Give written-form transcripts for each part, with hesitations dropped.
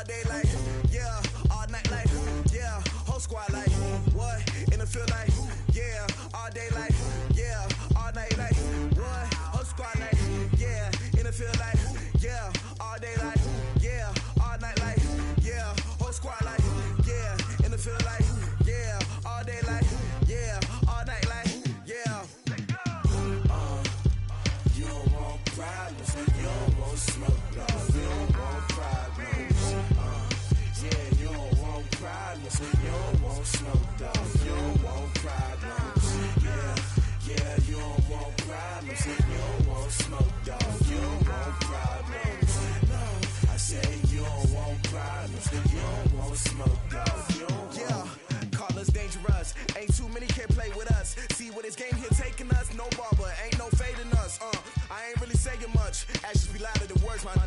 day like, yeah, all night like, yeah, whole squad like, what, in the field like, yeah, all day like, yeah, all night like, what, whole squad like, yeah, in the field like, yeah, all day like, yeah, all night like, yeah, whole squad like, yeah, in the field like, yeah, all day like, yeah, all night like, yeah. You don't want problems, you don't want smoke, dog. You don't want problems. Yeah, you don't want problems, you don't want smoke, dog. You don't want problems. Yeah, you don't want problems, you don't want smoke, dog. You don't want problems. No, I say you don't want problems, you don't want smoke, dog. You don't want. Call us dangerous. Ain't too many can play with us. See what this game here taking us. No barber, ain't no fading us. I ain't really saying much. Actions be louder than words, man.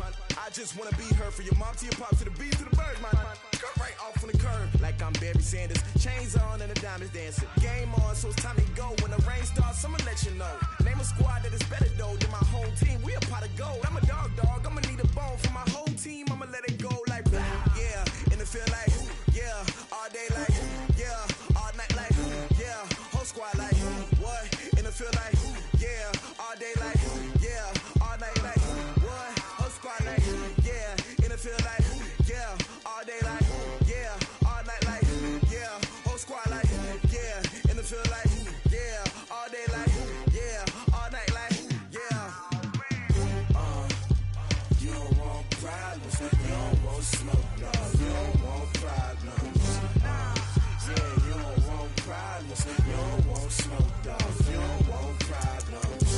I just wanna be heard. For your mom to your pop to the beat to the birds, man. Cut right off on the curb like I'm Barry Sanders. Chains on and the diamonds dancing. Game on, so it's time to go. When the rain starts, I'ma let you know. Name a squad that is better though than my home team. We a pot of gold. I'm a dog. I'ma need a bone for my whole team. I'ma let it go like blah. Yeah, in the field like yeah, all day like yeah, all night like yeah, whole squad like what? In the field like yeah, all day like yeah, all night like what? Whole squad like yeah, in the field like yeah, all day like yeah, all night like yeah, whole squad like yeah, in the field like yeah, all day like yeah, all night like yeah. You don't want problems, you don't want smoke, dog. You don't want problems. Yeah, you don't want problems, you don't want smoke, dog. You don't want problems.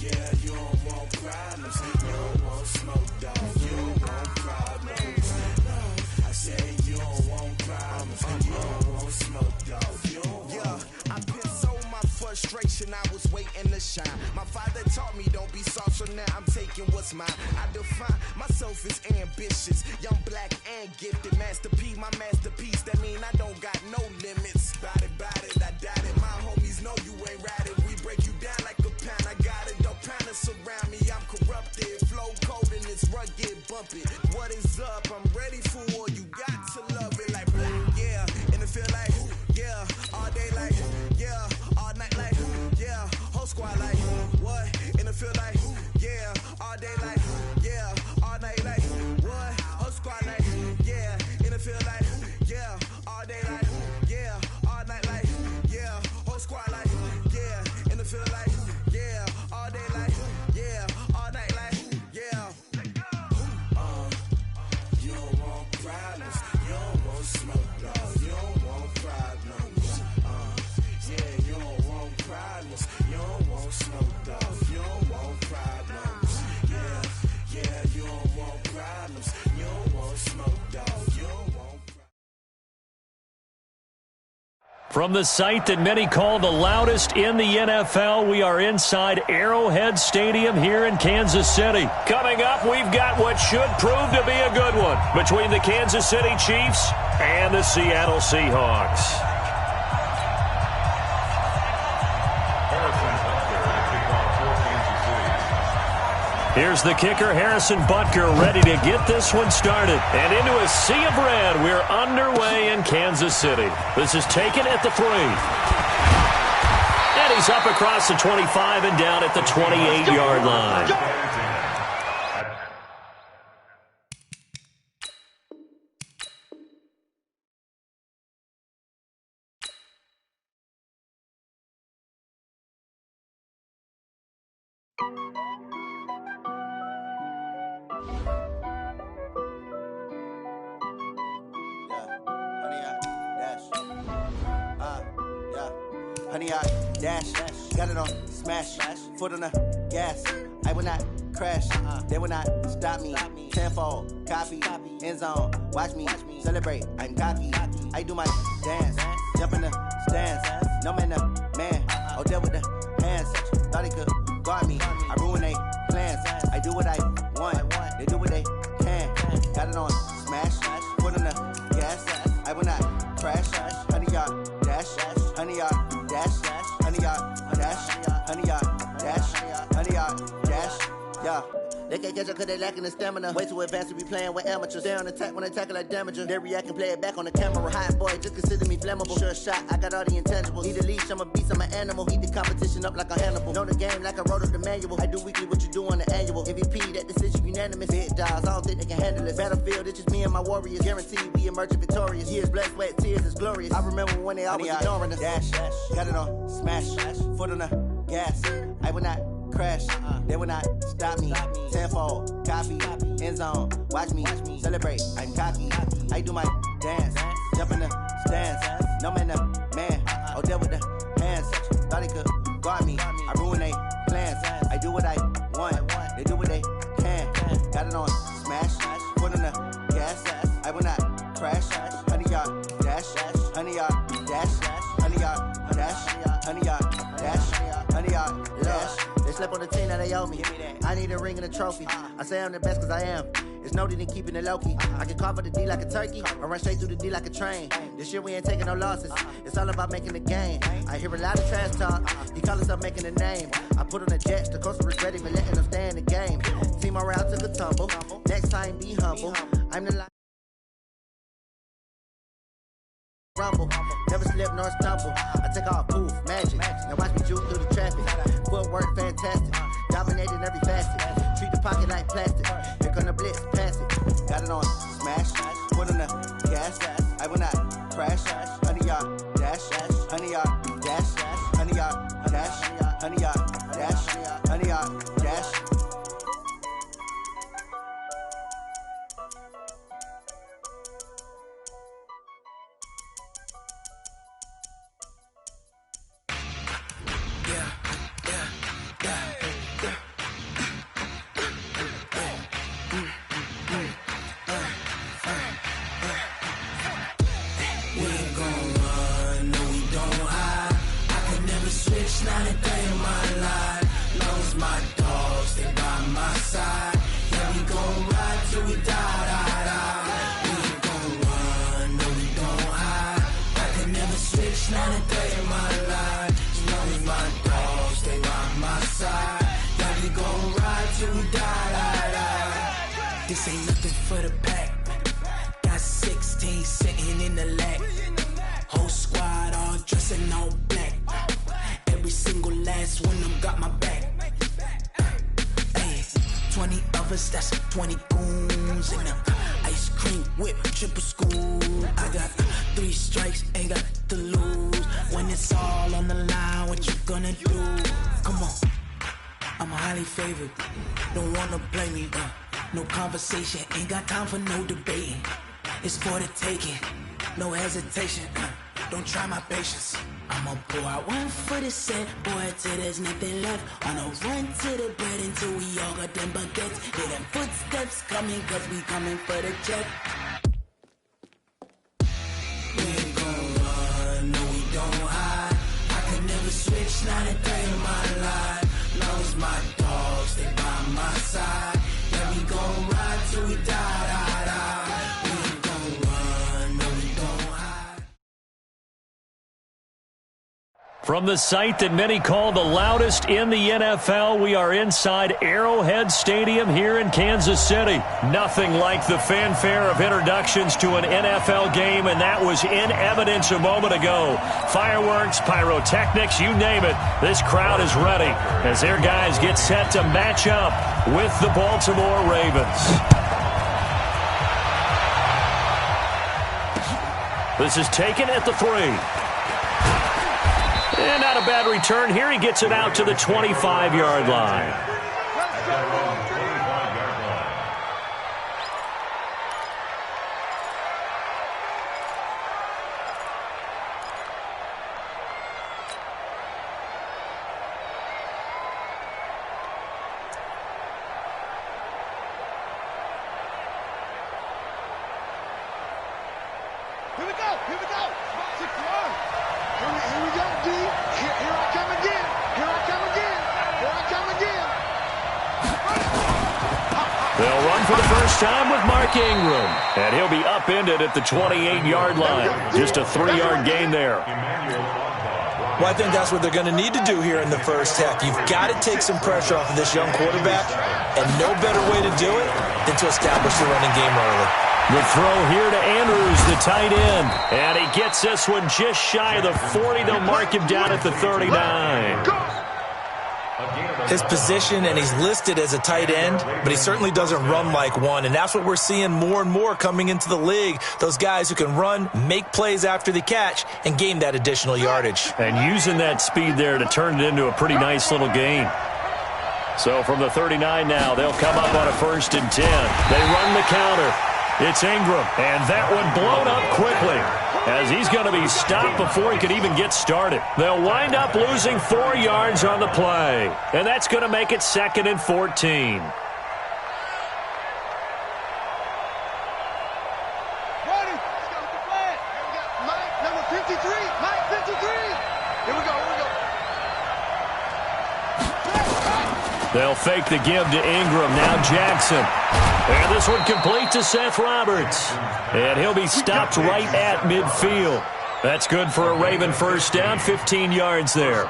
Yeah, you don't want problems, you don't want smoke, dog. You don't want problems. No, I say you don't want problems, you don't want smoke, dog. You don't want. I pissed so my frustration, I was waiting to shine. My father taught me don't be soft, so now I'm taking what's mine. I define myself as ambitious, young, black, and gifted. Master P, my masterpiece. That mean I don't got no limits. Bout it, I doubt it. My homies know you ain't ratted. We break you down like a pound. I got it, don't pound us around me. I'm corrupted, flow cold and it's rugged, bump it. What is up? I'm ready for war. You got to love it like black. Yeah, in the field like yeah, all day like yeah, all night like yeah, whole squad like what? In the field like yeah, all day like yeah, all night like what? Whole squad like yeah, in the field like yeah, all day like yeah, all night like yeah, whole squad like yeah, in the field like yeah, all day like yeah, all night like yeah. You don't want problems, you don't want smoke, dog. You don't want problems. Yeah, you don't want problems, you don't want smoke, dog. You don't want problems. Yeah, you don't want problems, you don't want smoke, dog. You don't want. From the site that many call the loudest in the NFL, we are inside Arrowhead Stadium here in Kansas City. Coming up, we've got what should prove to be a good one between the Kansas City Chiefs and the Seattle Seahawks. Here's the kicker, Harrison Butker, ready to get this one started. And into a sea of red, we're underway in Kansas City. This is taken at the 3. And he's up across the 25 and down at the 28-yard line. Honey, I dash, got it on smash, foot on the gas. I will not crash, they will not stop me. Tenfold, copy, end zone, watch me celebrate. I'm cocky, I do my dance, jump in the stands. No man, man, oh, there with the hands. Thought he could guard me, I ruin they plans. I do what I want, they do what they can. Got it on smash, foot on the gas. I will not crash, honey, y'all dash, honey, y'all. Honey, yard, dash, honey, yard, dash, honey, yard, dash, yeah. They can't catch up cause they lacking the stamina. Way too advanced to be playing with amateurs. Stay on attack when they tackle like damager. They react and play it back on the camera. Hot boy, just consider me flammable. Sure shot, I got all the intangibles. Need a leash, I'm a beast, I'm an animal. Eat the competition up like a Hannibal. Know the game like I wrote up the manual. I do weekly what you do on the annual. MVP, that decision unanimous. Big dogs, I don't think they can handle it. Battlefield, it's just me and my warriors. Guaranteed we emerging victorious. Years, blood, sweat, tears, is glorious. I remember when they always ignoring us. Dash, got it on, smash, foot on the gas. I will not crash, they will not stop me. Tenfold, copy, end zone, watch me celebrate. I'm cocky, I do my dance, jump in the stands. No man, the man, oh, there with the hands. Thought he could guard me, I ruin they plans. I do what I want, they do what they can. Got it on, smash, foot on the gas. I will not crash, 100 yard dash, 100 yard dash, 100 yard dash, 100 yard dash, 100 yard dash. They slept on the team that they owe me. I need a ring and a trophy. I say I'm the best cause I am. It's no need in keeping it low-key. I can carve up the D like a turkey or run straight through the D like a train. This year we ain't taking no losses. It's all about making the game. I hear a lot of trash talk. He call himself making a name. I put on the Jets. The coach regret even letting them stay in the game. Team morale took a tumble. Next time be humble. I'm the rumble, never slip nor stumble. I take off, poof, magic. Now watch me juke through the traffic. Footwork fantastic, dominating every facet. Treat the pocket like plastic. Here come the blitz, pass it. Got it on, smash, foot on the gas. I will not crash. 100 yard dash, 100 yard dash, 100 yard dash, 100 yard dash, 100 yard dash. Not a day in my life. Long as my dogs stay by my side. Yeah, we gon' ride till we die. We ain't gon' run, no, we don't hide. I could never switch, not a day in my life. As long as my dogs stay by my side. Yeah, we gon' ride till we die. This ain't nothing for the pack. Got 16 sitting in the lag. Whole squad all dressing all black. Every single last one of them got my back. Hey, 20 of us, that's 20 goons in the ice cream whip, triple school. I got 3 strikes, ain't got to lose. When it's all on the line, what you gonna do? Come on, I'm highly favored. Don't wanna blame me, no conversation, ain't got time for no debating. It's for the taking, no hesitation. Don't try my patience. I'ma pour out one for the set, boy, till there's nothing left. On a run to the bread until we all got them baguettes. Hear them footsteps coming, cause we coming for the check. We ain't gon' run, no, we don't hide. I could never switch, not a day in my life. Long as my dogs stay by my side. Yeah, we gon' ride till we die. We ain't gon' run, no, we don't hide. From the site that many call the loudest in the NFL, we are inside Arrowhead Stadium here in Kansas City. Nothing like the fanfare of introductions to an NFL game, and that was in evidence a moment ago. Fireworks, pyrotechnics, you name it. This crowd is ready as their guys get set to match up with the Baltimore Ravens. This is taken at the 3. And not a bad return here. He gets it out to the 25-yard line. Here we go. Here we go. 6-1. Here we go, D. Here I come again. Here I come again. Here I come again. They'll run for the first time with Mark Ingram. And he'll be upended at the 28-yard line. Just a 3-yard gain there. Well, I think that's what they're going to need to do here in the first half. You've got to take some pressure off of this young quarterback. And no better way to do it than to establish the running game early. The throw here to Andrews, the tight end. And he gets this one just shy of the 40. They'll mark him down at the 39. His position, and he's listed as a tight end, but he certainly doesn't run like one, and that's what we're seeing more and more coming into the league. Those guys who can run, make plays after the catch, and gain that additional yardage. And using that speed there to turn it into a pretty nice little gain. So from the 39 now, they'll come up on a 1st and 10. They run the counter. It's Ingram, and that one blown up quickly as he's going to be stopped before he could even get started. They'll wind up losing 4 yards on the play, and that's going to make it 2nd and 14. They'll fake the give to Ingram. Now Jackson. And this one complete to Seth Roberts. And he'll be stopped right at midfield. That's good for a Raven 1st down, 15 yards there.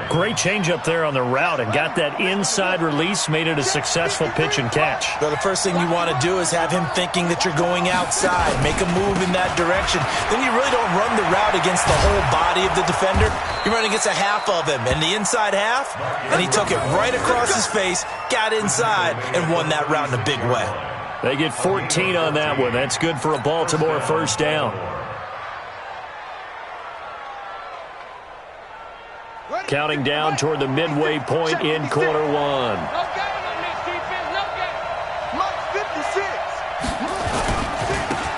Great change up there on the route and got that inside release, made it a successful pitch and catch. Well, the first thing you want to do is have him thinking that you're going outside, make a move in that direction. Then you really don't run the route against the whole body of the defender. You run against a half of him, and the inside half, and he took it right across his face, got inside, and won that route in a big way. They get 14 on that one. That's good for a Baltimore 1st down. Counting down toward the midway point in quarter 1.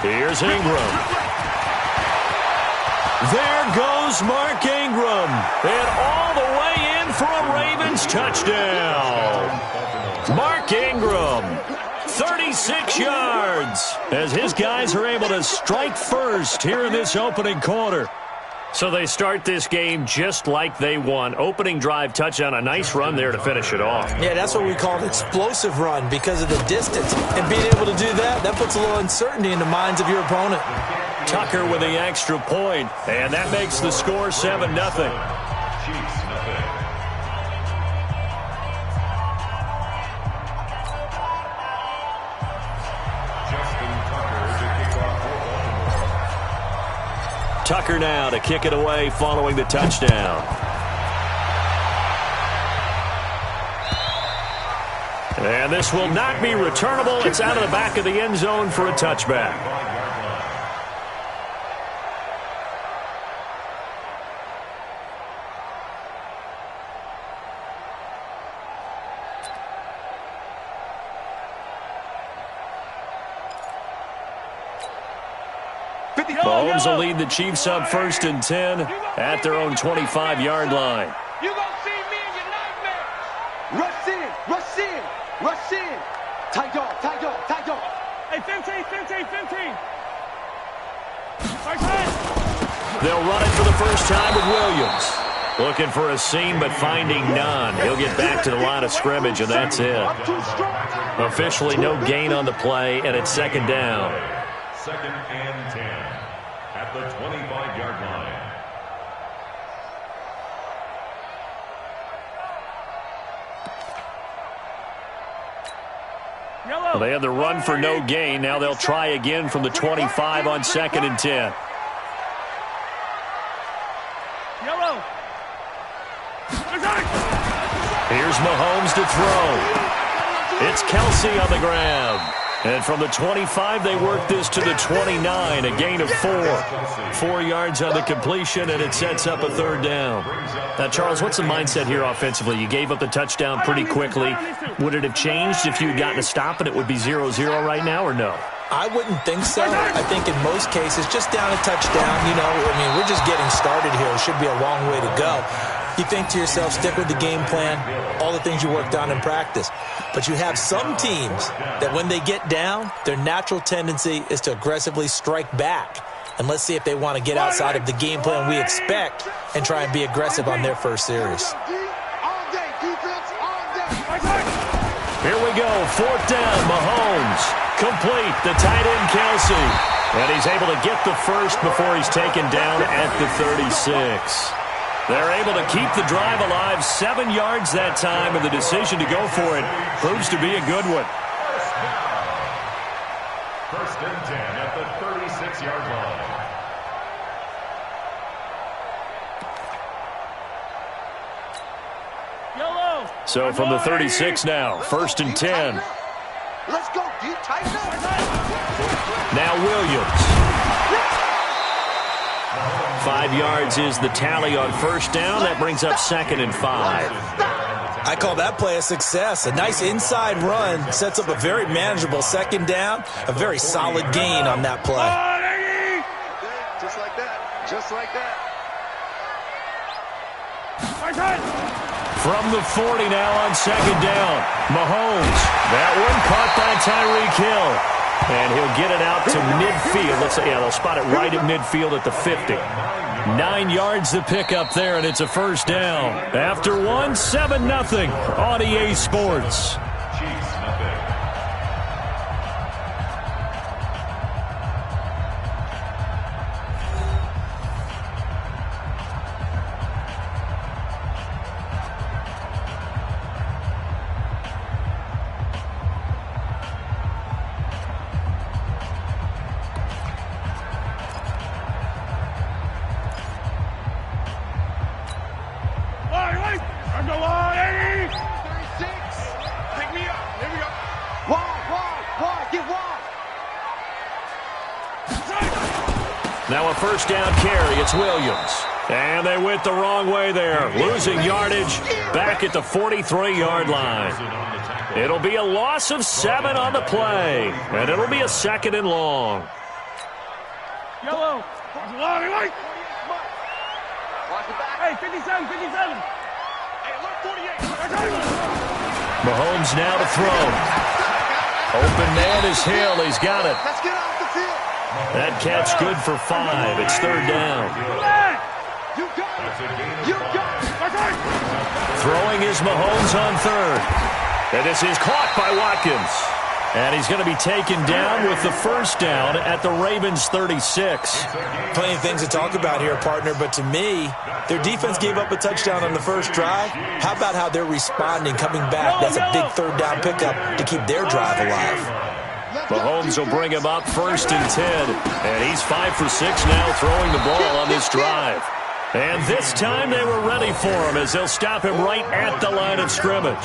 Here's Ingram. There goes Mark Ingram. And all the way in for a Ravens touchdown. Mark Ingram, 36 yards, as his guys are able to strike first here in this opening quarter. So they start this game just like they won. Opening drive touchdown, a nice run there to finish it off. Yeah, that's what we call an explosive run because of the distance. And being able to do that, that puts a little uncertainty in the minds of your opponent. Tucker with the extra point, and that makes the score 7-0. Tucker now to kick it away following the touchdown. And this will not be returnable. It's out of the back of the end zone for a touchback. Mahomes will lead the Chiefs up 1st and 10 at their own 25-yard line. You gonna see me in your nightmares. Rush in, rush in, rush in. Tight dog, tight dog, tight dog. Hey, 15. They'll run it for the first time with Williams. Looking for a seam, but finding none. He'll get back to the line of scrimmage, and that's it. Officially no gain on the play, and it's 2nd down. 2nd and 10 at the 25-yard line. Well, they had the run for no gain. Now they'll try again from the 25 on 2nd and 10. Here's Mahomes to throw. It's Kelsey on the grab. And from the 25, they work this to the 29, a gain of 4. 4 yards on the completion, and it sets up a 3rd down. Now, Charles, what's the mindset here offensively? You gave up the touchdown pretty quickly. Would it have changed if you had gotten a stop and it would be 0-0 right now, or no? I wouldn't think so. I think in most cases, just down a touchdown, we're just getting started here. It should be a long way to go. You think to yourself, stick with the game plan, all the things you worked on in practice. But you have some teams that when they get down, their natural tendency is to aggressively strike back. And let's see if they want to get outside of the game plan we expect and try and be aggressive on their first series. Here we go, 4th down, Mahomes. Complete, the tight end Kelsey. And he's able to get the first before he's taken down at the 36. They're able to keep the drive alive, 7 yards that time, and the decision to go for it proves to be a good one. First and 10 at the 36-yard line. So from the 36 now, first and 10. Let's go, D. Tighten up. Now Williams. 5 yards is the tally on first down. That brings up second and 5. I call that play a success. A nice inside run sets up a very manageable second down. A very solid gain on that play. Just like that. Just like that. From the 40 now on second down. Mahomes. That one caught by Tyreek Hill. And he'll get it out to midfield. They'll spot it right at midfield at the 50. 9 yards to pick up there, and it's a first down. After 1, 7-0 on EA Sports. Chiefs, nothing. Now a first down carry. It's Williams. And they went the wrong way there. Losing yardage back at the 43-yard line. It'll be a loss of 7 on the play. And it'll be a second and long. Yellow. Hey, 57, 57. Hey, look, 48. Mahomes now to throw. Open man is Hill. He's got it. Let's get off the field. That catch good for 5. It's third down. You got it. You got it. Throwing is Mahomes on third. And this is caught by Watkins. And he's going to be taken down with the first down at the Ravens 36. Plenty of things to talk about here, partner, but to me, their defense gave up a touchdown on the first drive. How about how they're responding, coming back? That's a big third down pickup to keep their drive alive. Mahomes will bring him up first and 10. And he's 5 for 6 now throwing the ball on this drive. And this time they were ready for him as they'll stop him right at the line of scrimmage.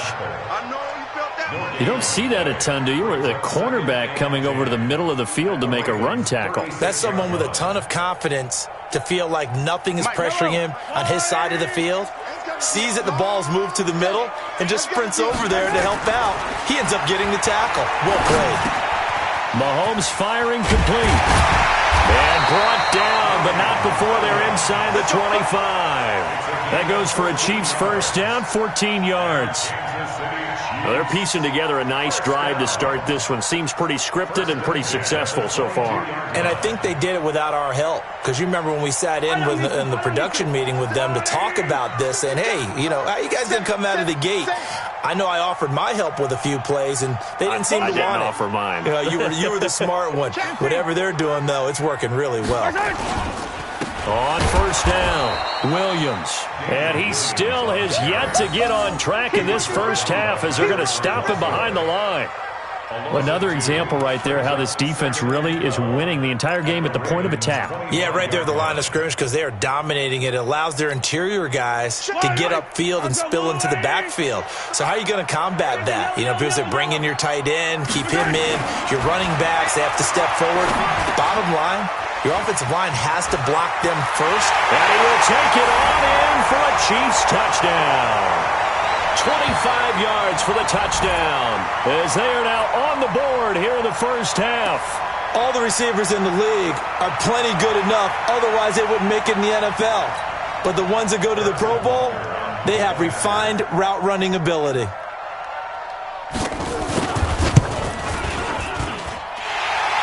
You don't see that a ton, do you? Or the cornerback coming over to the middle of the field to make a run tackle. That's someone with a ton of confidence to feel like nothing is pressuring him on his side of the field. Sees that the ball's moved to the middle and just sprints over there to help out. He ends up getting the tackle. Well played. Mahomes firing complete. And brought down, but not before they're inside the 25. That goes for a Chiefs first down, 14 yards. Well, they're piecing together a nice drive to start this one. Seems pretty scripted and pretty successful so far. And I think they did it without our help. Because you remember when we sat in the production meeting with them to talk about this, and hey, you know, how you guys didn't come out of the gate? I know I offered my help with a few plays, and they didn't seem to want it. I didn't offer mine. You know, you were the smart one. Whatever they're doing, though, it's working really well. On first down, Williams. And he still has yet to get on track in this first half as they're going to stop him behind the line. Another example right there how this defense really is winning the entire game at the point of attack. Yeah, right there at the line of scrimmage because they are dominating it. It allows their interior guys to get upfield and spill into the backfield. So how are you going to combat that? You know, because they bring in your tight end, keep him in. Your running backs, they have to step forward. Bottom line, your offensive line has to block them first. And he will take it on in for a Chiefs touchdown. 25 yards for the touchdown as they are now on the board here in the first half. All the receivers in the league are plenty good enough, otherwise they wouldn't make it in the NFL. But the ones that go to the Pro Bowl, they have refined route running ability.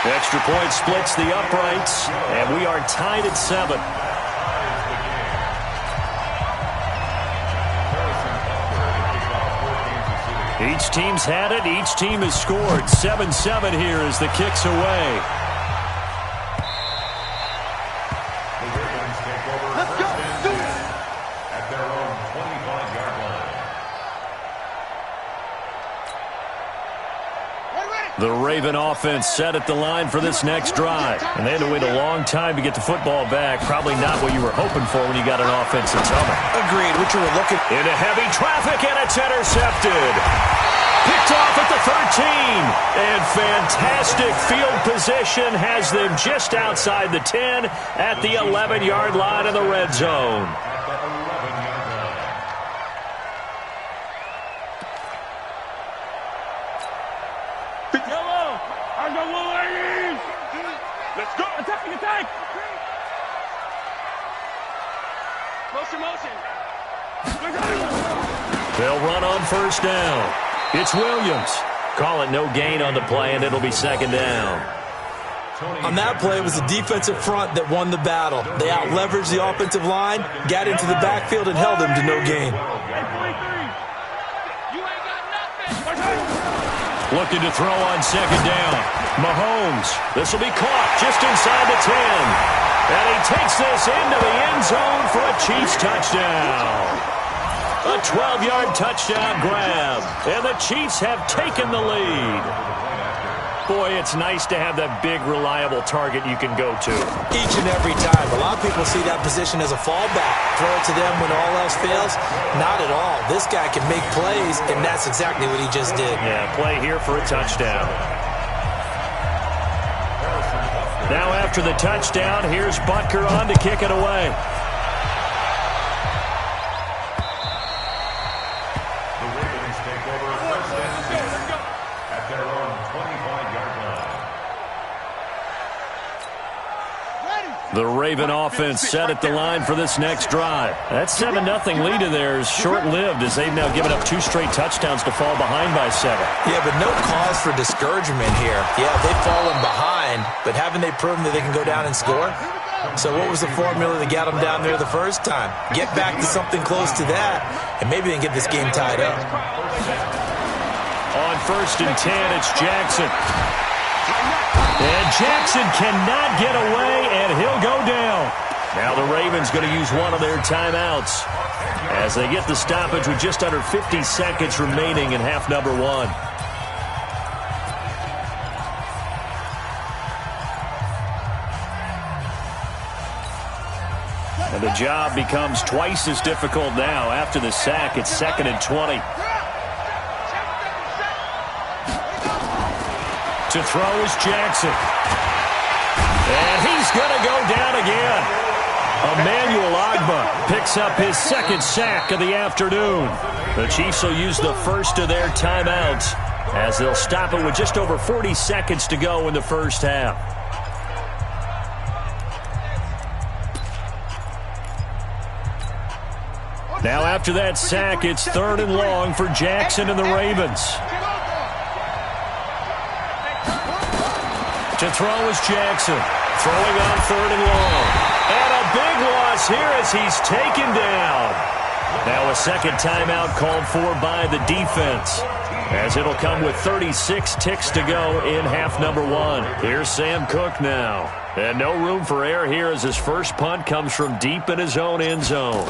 Extra point splits the uprights, and we are tied at 7. Each team's had it. Each team has scored. 7-7 here as the kick's away. The Raven offense set at the line for this next drive. And they had to wait a long time to get the football back. Probably not what you were hoping for when you got an offensive tunnel. Agreed. What you were looking into heavy traffic, and it's intercepted. Picked off at the 13. And fantastic field position has them just outside the 10 at the 11-yard line in the red zone. Let's go! Attacking, attack! Motion! They'll run on first down. It's Williams. Call it no gain on the play, and it'll be second down. On that play, it was the defensive front that won the battle. They out-leveraged the offensive line, got into the backfield, and held them to no gain. Looking to throw on second down. Mahomes. This will be caught just inside the 10. And he takes this into the end zone for a Chiefs touchdown. A 12-yard touchdown grab. And the Chiefs have taken the lead. Boy, it's nice to have that big, reliable target you can go to. Each and every time. A lot of people see that position as a fallback. Throw it to them when all else fails. Not at all. This guy can make plays, and that's exactly what he just did. Yeah, play here for a touchdown. Now after the touchdown, here's Butker on to kick it away. The Ravens take over first and 10 at their own 25-yard line. The Raven offense set at the line for this next drive. That 7-0 lead of theirs short-lived as they've now given up 2 straight touchdowns to fall behind by 7. Yeah, but no cause for discouragement here. Yeah, they've fallen behind, but haven't they proven that they can go down and score? So what was the formula that got them down there the first time? Get back to something close to that, and maybe they can get this game tied up. On first and 10, it's Jackson. And Jackson cannot get away, and he'll go down. Now the Ravens going to use one of their timeouts as they get the stoppage with just under 50 seconds remaining in half number 1. And the job becomes twice as difficult now. After the sack, it's 2nd and 20. To throw is Jackson. And he's going to go down again. Emmanuel Ogbah picks up his 2nd sack of the afternoon. The Chiefs will use the first of their timeouts as they'll stop it with just over 40 seconds to go in the first half. Now after that sack, it's 3rd and long for Jackson and the Ravens. To throw is Jackson. Throwing on 3rd and long. And a big loss here as he's taken down. Now a second timeout called for by the defense, as it'll come with 36 ticks to go in half number 1. Here's Sam Cook now. And no room for error here as his first punt comes from deep in his own end zone.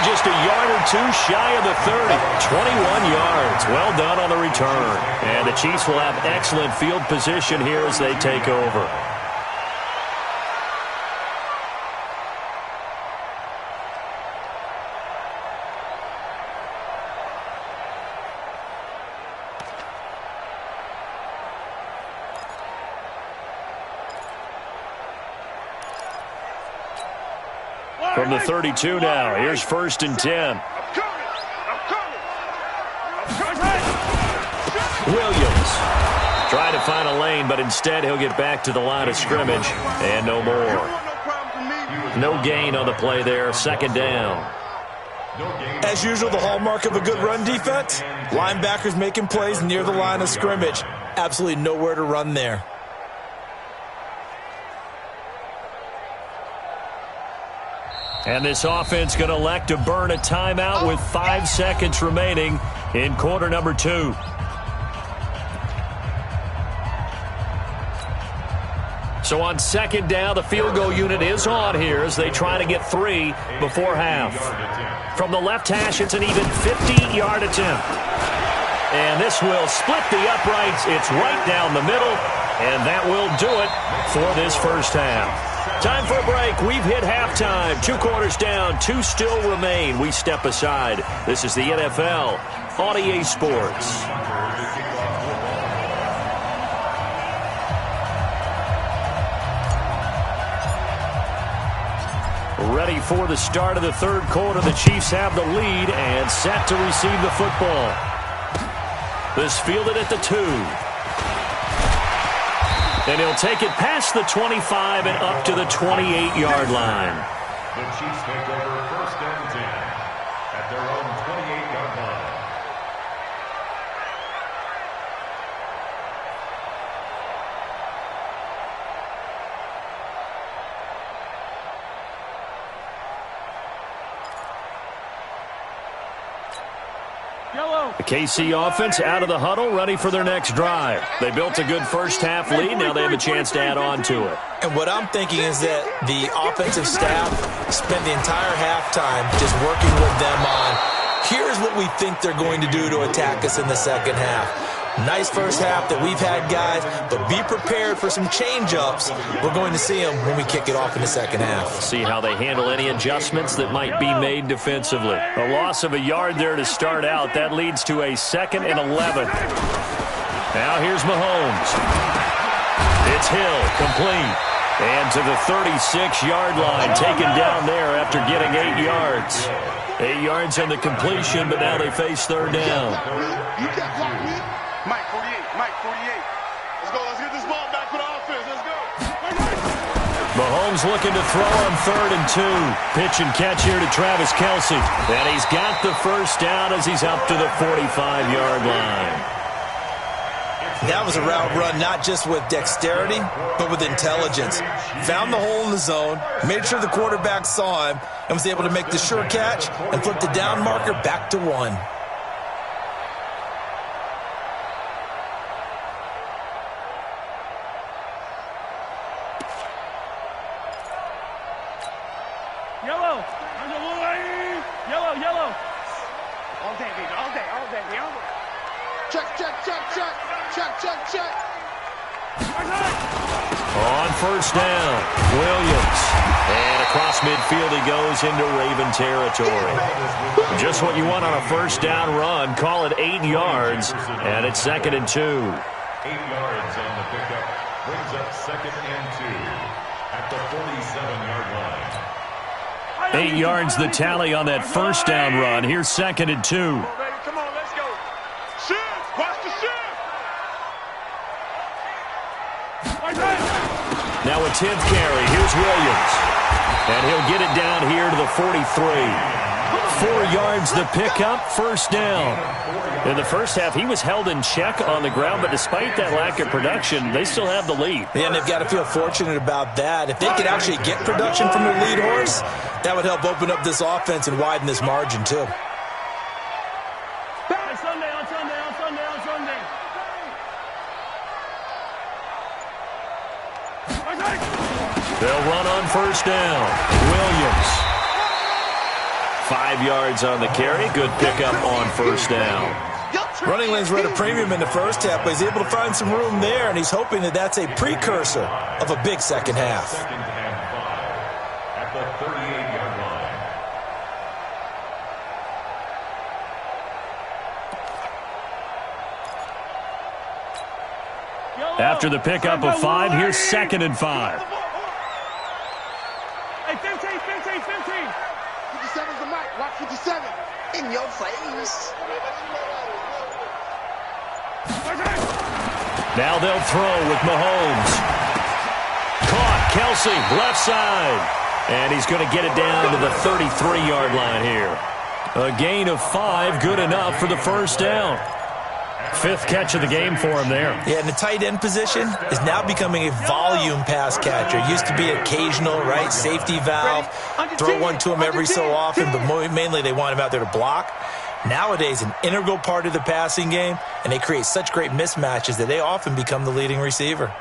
Just a yard or 2 shy of the 30. 21 yards. Well done on the return. And the Chiefs will have excellent field position here as they take over. From the 32 now, here's 1st and 10. Williams trying to find a lane, but instead he'll get back to the line of scrimmage, and no more. No gain on the play there, 2nd down. As usual, the hallmark of a good run defense, linebackers making plays near the line of scrimmage. Absolutely nowhere to run there. And this offense going to elect to burn a timeout with 5 seconds remaining in quarter number 2. So on second down, the field goal unit is on here as they try to get 3 before half. From the left hash, it's an even 50-yard attempt. And this will split the uprights. It's right down the middle, and that will do it for this first half. Time for a break. We've hit halftime. 2 quarters down, 2 still remain. We step aside. This is the NFL on EA Sports. Ready for the start of the third quarter. The Chiefs have the lead and set to receive the football. This fielded at the 2. And he'll take it past the 25 and up to the 28-yard line. The Chiefs take over first and 10 at their own 28-yard line. The KC offense out of the huddle, ready for their next drive. They built a good first-half lead. Now they have a chance to add on to it. And what I'm thinking is that the offensive staff spent the entire halftime just working with them on, here's what we think they're going to do to attack us in the second half. Nice first half that we've had, guys, but be prepared for some change-ups. We're going to see them when we kick it off in the second half. See how they handle any adjustments that might be made defensively. A loss of a yard there to start out. That leads to a 2nd and 11. Now here's Mahomes. It's Hill, complete. And to the 36-yard line, taken down there after getting 8 yards. 8 yards on the completion, but now they face third down. You can't block me. Mike 48, Mike 48. Let's go, let's get this ball back for the offense. Let's go. Mahomes looking to throw on 3rd and 2. Pitch and catch here to Travis Kelce. And he's got the first down as he's up to the 45-yard line. That was a route run not just with dexterity, but with intelligence. Found the hole in the zone, made sure the quarterback saw him, and was able to make the sure catch and flip the down marker back to 1. Yellow. Yellow, yellow. All day, baby. All day, all day. All day. Check, check, check, check. Check, check, check. On first down, Williams. And across midfield he goes into Raven territory. Just what you want on a first down run. Call it 8 yards, and it's 2nd and 2. 8 yards on the pickup. Brings up 2nd and 2 at the 47-yard line. 8 yards the tally on that first down run. Here's 2nd and 2. Come on, baby. Come on, let's go. Shift. Watch the shift. Now a 10th carry. Here's Williams. And he'll get it down here to the 43. 4 yards the pickup, first down. In the first half, he was held in check on the ground, but despite that lack of production, they still have the lead. Yeah, and they've got to feel fortunate about that. If they could actually get production from their lead horse, that would help open up this offense and widen this margin, too. They'll run on first down. Williams. 5 yards on the carry. Good pickup on first down. Running lanes were at a premium in the first half, but he's able to find some room there, and he's hoping that that's a precursor of a big second half. 2nd and 5 at the 38-yard line. After the pickup of 5, here's 2nd and 5. Hey, 15, 15, 15. 57's the mic. Watch 57. In your face. Now they'll throw with Mahomes. Caught, Kelce, left side. And he's going to get it down to the 33-yard line here. A gain of 5, good enough for the first down. 5th catch of the game for him there. Yeah, and the tight end position is now becoming a volume pass catcher. It used to be occasional, right, safety valve. Throw one to him every so often, but mainly they want him out there to block. Nowadays, an integral part of the passing game, and they create such great mismatches that they often become the leading receiver.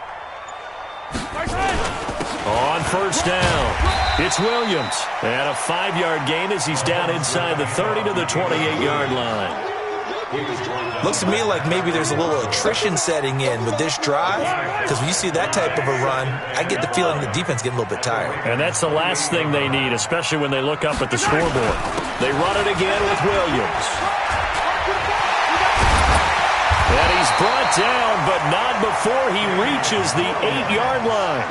Right side. On first down, it's Williams. And a 5-yard gain as he's down inside the 30 to the 28-yard line. Looks to me like maybe there's a little attrition setting in with this drive, because when you see that type of a run, I get the feeling the defense getting a little bit tired. And that's the last thing they need, especially when they look up at the scoreboard. They run it again with Williams. And he's brought down, but not before he reaches the 8-yard line.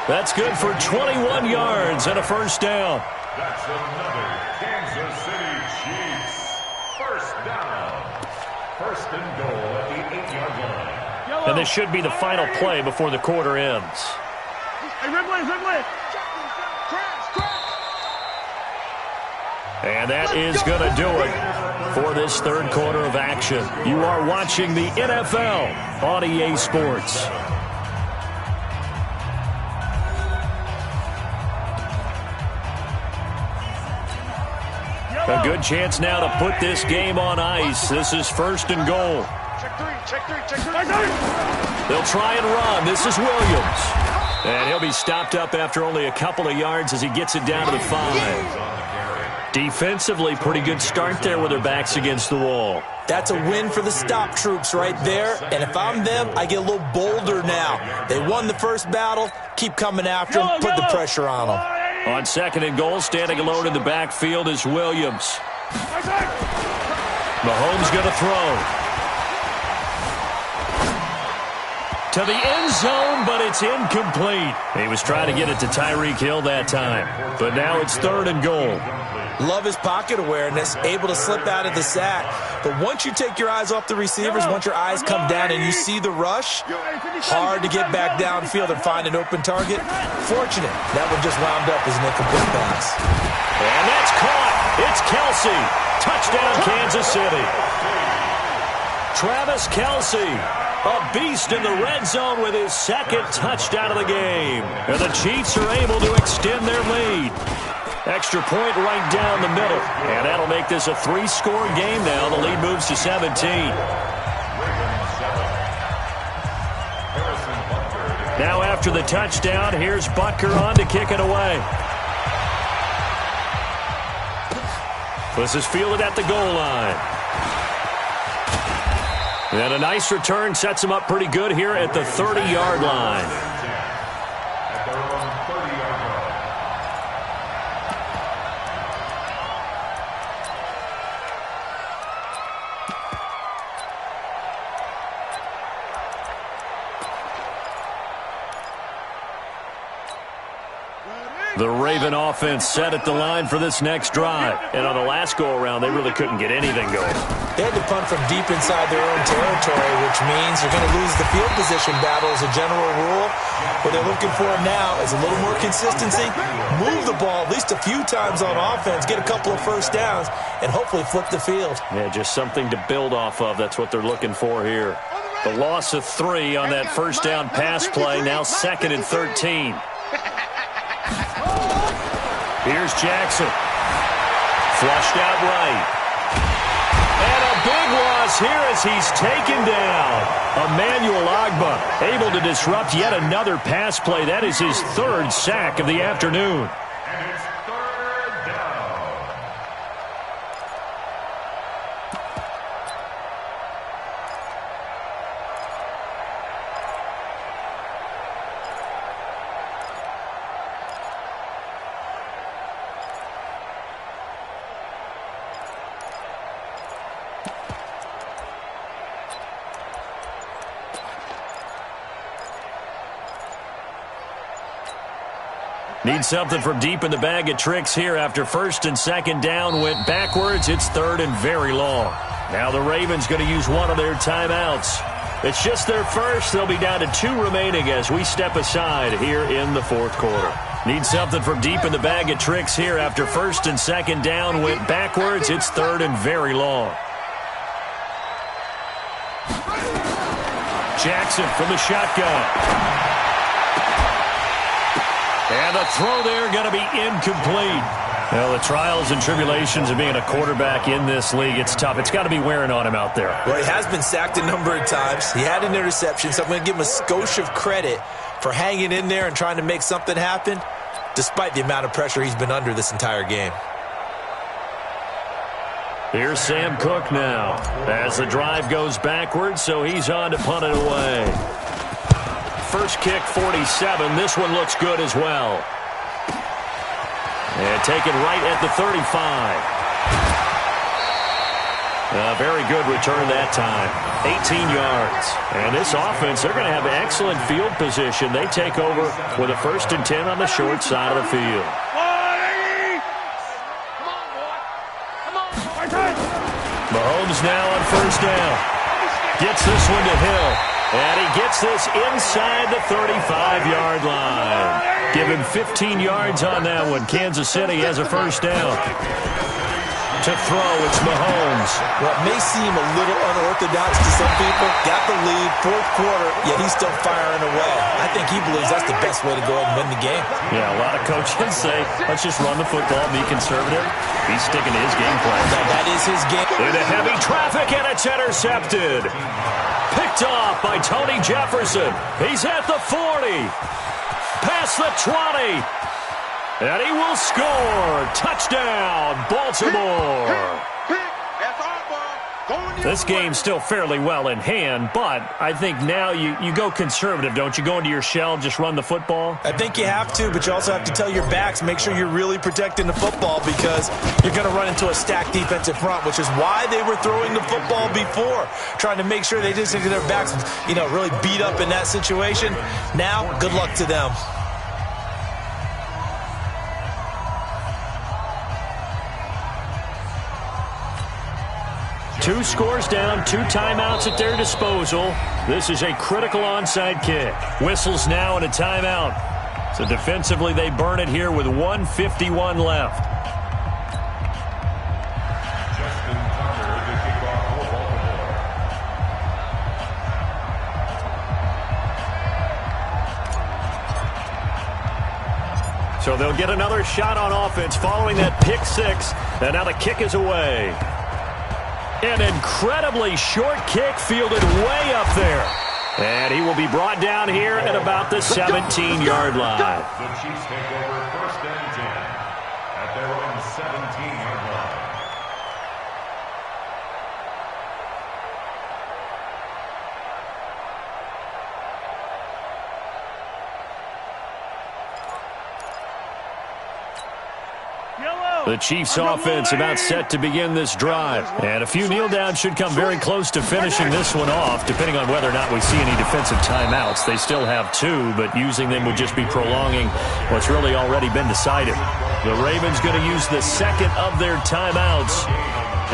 That's good for 21 yards and a first down. That's another Kansas City Chiefs first down. First and goal at the 8-yard line. And this should be the final play before the quarter ends. And that is going to do it for this third quarter of action. You are watching the NFL on EA Sports. A good chance now to put this game on ice. This is first and goal. Check three. They'll try and run. This is Williams. And he'll be stopped up after only a couple of yards as he gets it down to the 5. Defensively, pretty good start there with their backs against the wall. That's a win for the stop troops right there. And if I'm them, I get a little bolder now. They won the first battle. Keep coming after them. Put the pressure on them. On second and goal, standing alone in the backfield is Williams. Mahomes going to throw. To the end zone, but it's incomplete. He was trying to get it to Tyreek Hill that time. But now it's third and goal. Love his pocket awareness, able to slip out of the sack. But once you take your eyes off the receivers, once your eyes come down and you see the rush, hard to get back downfield and find an open target. Fortunate, that one just wound up as an incomplete pass. And that's caught. It's Kelsey. Touchdown, Kansas City. Travis Kelsey, a beast in the red zone with his second touchdown of the game. And the Chiefs are able to extend their lead. Extra point right down the middle. And that'll make this a 3-score game now. The lead moves to 17. Now after the touchdown, here's Butker on to kick it away. This is fielded at the goal line. And a nice return sets him up pretty good here at the 30-yard line. The Raven offense set at the line for this next drive. And on the last go-around, they really couldn't get anything going. They had to punt from deep inside their own territory, which means you're going to lose the field position battle as a general rule. What they're looking for now is a little more consistency, move the ball at least a few times on offense, get a couple of first downs, and hopefully flip the field. Yeah, just something to build off of. That's what they're looking for here. The loss of 3 on that first down pass play, now 2nd and 13. Here's Jackson. Flushed out right. And a big loss here as he's taken down. Emmanuel Ogbah able to disrupt yet another pass play. That is his 3rd sack of the afternoon. And it's third down. Need something from deep in the bag of tricks here after 1st and 2nd down went backwards. It's 3rd and very long. Now the Ravens going to use one of their timeouts. It's just their first. They'll be down to 2 remaining as we step aside here in the 4th quarter. Need something from deep in the bag of tricks here after 1st and 2nd down went backwards. It's 3rd and very long. Jackson from the shotgun. And the throw there going to be incomplete. Well, the trials and tribulations of being a quarterback in this league, it's tough. It's got to be wearing on him out there. Well, he has been sacked a number of times. He had an interception, so I'm going to give him a skosh of credit for hanging in there and trying to make something happen, despite the amount of pressure he's been under this entire game. Here's Sam Cook now as the drive goes backwards, so he's on to punt it away. First kick, 47. This one looks good as well. And taken right at the 35. A very good return that time. 18 yards. And this offense, they're going to have excellent field position. They take over with a 1st and 10 on the short side of the field. Mahomes now on 1st down. Gets this one to Hill. And he gets this inside the 35-yard line. Give him 15 yards on that one. Kansas City has a 1st down. To throw, it's Mahomes. What may seem a little unorthodox to some people, got the lead, 4th quarter, yet he's still firing away. I think he believes that's the best way to go ahead and win the game. Yeah, a lot of coaches say, let's just run the football, be conservative. He's sticking to his game plan. That is his game. Into heavy traffic, and it's intercepted. Picked off by Tony Jefferson. He's at the 40. Past the 20. And he will score. Touchdown, Baltimore. This game's still fairly well in hand, but I think now you go conservative, don't you? Go into your shell, just run the football? I think you have to, but you also have to tell your backs, make sure you're really protecting the football because you're going to run into a stacked defensive front, which is why they were throwing the football before, trying to make sure they just get their backs, really beat up in that situation. Now, good luck to them. Two scores down, 2 timeouts at their disposal. This is a critical onside kick. Whistles now and a timeout. So defensively, they burn it here with 1:51 left. So they'll get another shot on offense following that pick 6. And now the kick is away. An incredibly short kick fielded way up there. And he will be brought down here at about the 17-yard line. The Chiefs take over 1st and 10 at their own 17-yard line. The Chiefs offense about set to begin this drive. And a few kneel downs should come very close to finishing this one off, depending on whether or not we see any defensive timeouts. They still have 2, but using them would just be prolonging what's really already been decided. The Ravens going to use the 2nd of their timeouts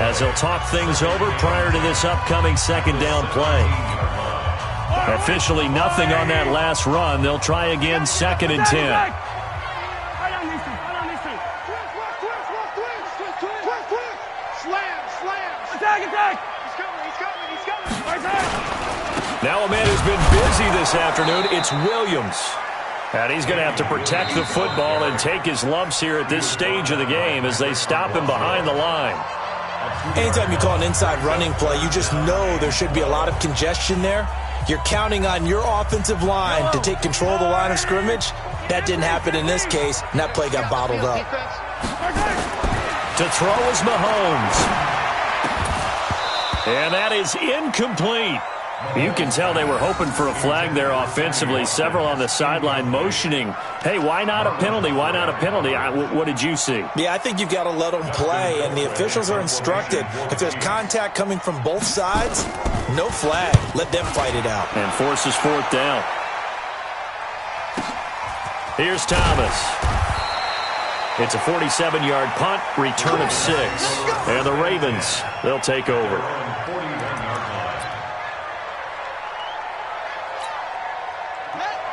as they'll talk things over prior to this upcoming 2nd down play. Officially nothing on that last run. They'll try again 2nd and 10. Now a man who's been busy this afternoon, it's Williams. And he's going to have to protect the football and take his lumps here at this stage of the game as they stop him behind the line. Anytime you call an inside running play, you just know there should be a lot of congestion there. You're counting on your offensive line to take control of the line of scrimmage. That didn't happen in this case, and that play got bottled up. To throw is Mahomes. And that is incomplete. You can tell they were hoping for a flag there offensively. Several on the sideline motioning, hey, why not a penalty? Why not a penalty? What did you see? Yeah, I think you've got to let them play, and the officials are instructed. If there's contact coming from both sides, no flag. Let them fight it out. And forces 4th down. Here's Thomas. It's a 47-yard punt, return of 6. And the Ravens, they'll take over.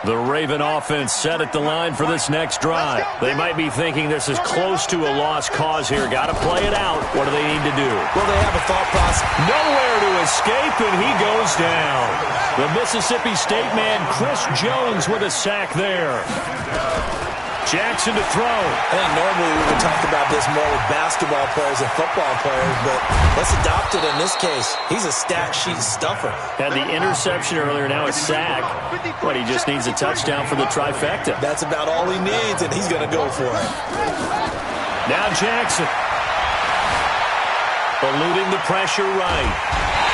The Raven offense set at the line for this next drive. They might be thinking this is close to a lost cause here. Got to play it out. What do they need to do? Well, they have a thought process. Nowhere to escape, and he goes down. The Mississippi State man, Chris Jones, with a sack there. Jackson to throw. I think normally we would talk about this more with basketball players and football players, but let's adopt it in this case. He's a stat sheet stuffer. Had the interception earlier, now a sack. But he just needs a touchdown for the trifecta. That's about all he needs, and he's going to go for it. Now Jackson. Eluding the pressure right.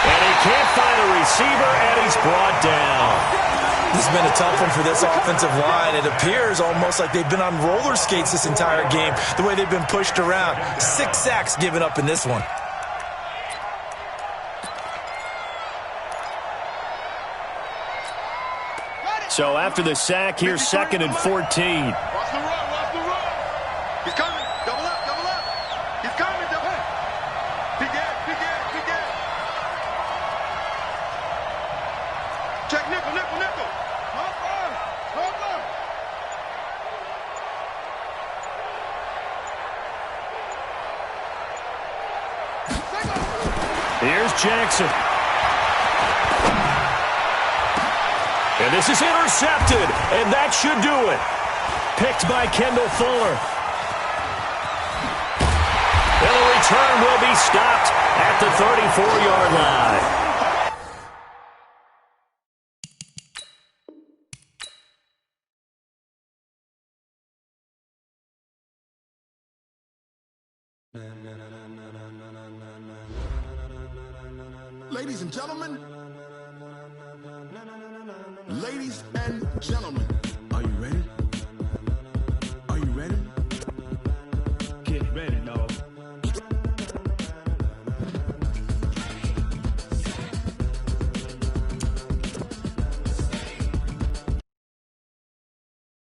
And he can't find a receiver, and he's brought down. This has been a tough one for this offensive line. It appears almost like they've been on roller skates this entire game, the way they've been pushed around. 6 sacks given up in this one. So after the sack, here's 2nd and 14. Watch the run, watch the run. He's coming. Double up, double up. He's coming, double up. Big gas, big gas, big gas. Check nickel, nickel, nickel. Hold on. Here's Jackson. And this is intercepted, and that should do it. Picked by Kendall Fuller. And the return will be stopped at the 34-yard line. Ladies and gentlemen,